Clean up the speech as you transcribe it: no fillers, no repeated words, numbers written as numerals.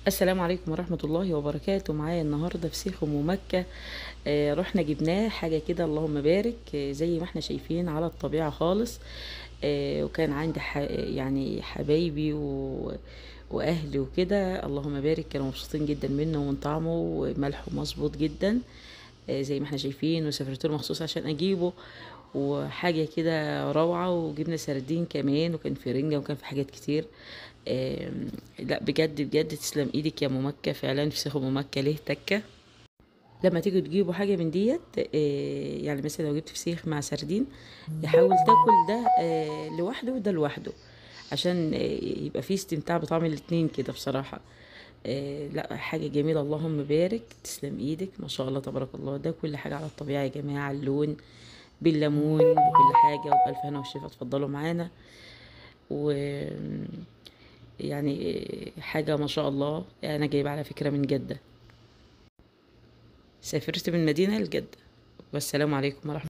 السلام عليكم ورحمة الله وبركاته. معايا النهاردة فسيخ أم مكة. رحنا جبناه حاجة كده اللهم بارك. زي ما احنا شايفين على الطبيعة خالص. وكان عندي يعني حبايبي وأهلي وكده اللهم بارك، كانوا مبسوطين جدا منه ومن طعمه وملحه مظبوط جدا. زي ما احنا شايفين، وسافرت له مخصوص عشان أجيبه. وحاجة كده روعة، وجبنا سردين كمان، وكان في رنجة، وكان في حاجات كتير. لا بجد بجد تسلم ايدك يا ام مكة، فعلا فسيخ ام مكة ليه تكة. لما تيجوا تجيبوا حاجة من ديت، يعني مثلا لو جبت فسيخ مع سردين، يحاول تاكل ده لوحده وده لوحده، عشان يبقى فيه استمتاع بطعم الاتنين كده بصراحة. لا حاجة جميلة اللهم بارك، تسلم ايدك ما شاء الله تبارك الله. ده كل حاجة على الطبيعة يا جماعة، اللون بالليمون بكل حاجة، وبألف هنا والشفا. اتفضلوا معانا. و يعني حاجة ما شاء الله. أنا جايبة على فكرة من جدة، سافرت من مدينة لجدة. والسلام عليكم ورحمة